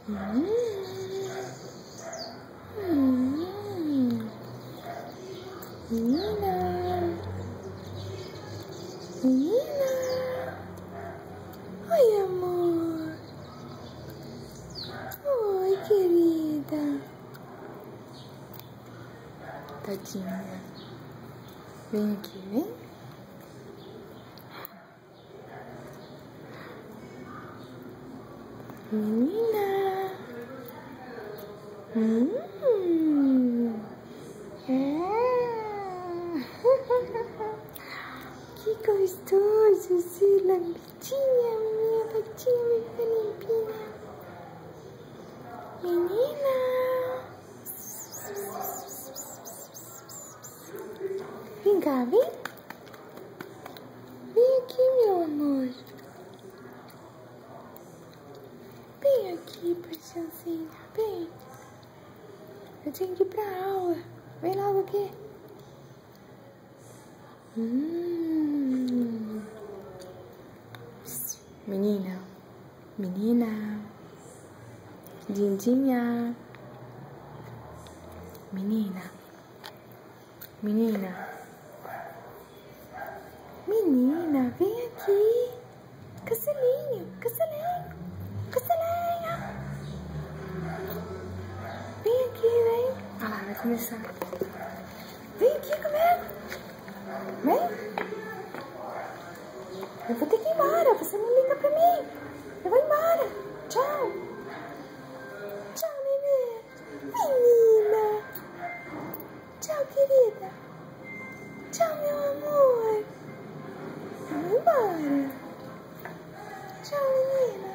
Menina. Menina. Oi, amor. Oi, querida. Tadinha. Vem aqui, vem. Menina. Que gostoso esse lambidinha, minha patinha bem limpinha. Menina. Vem cá, vem. Vem aqui, meu amor. Vem aqui, paixãozinha, vem. Eu tenho que ir pra aula. Vem logo aqui. Menina. Menina. Lindinha. Menina. Menina. Menina, vem aqui. Castelinho, castelinho, castelinho. Vem aqui, vem. Ah lá, vai começar. Vem aqui comigo. Vem. Eu vou ter que ir embora. Você não liga pra mim. Eu vou embora. Tchau. Tchau, nenê. Menina. Tchau, querida. Tchau, meu amor. Eu vou embora. Tchau, menina.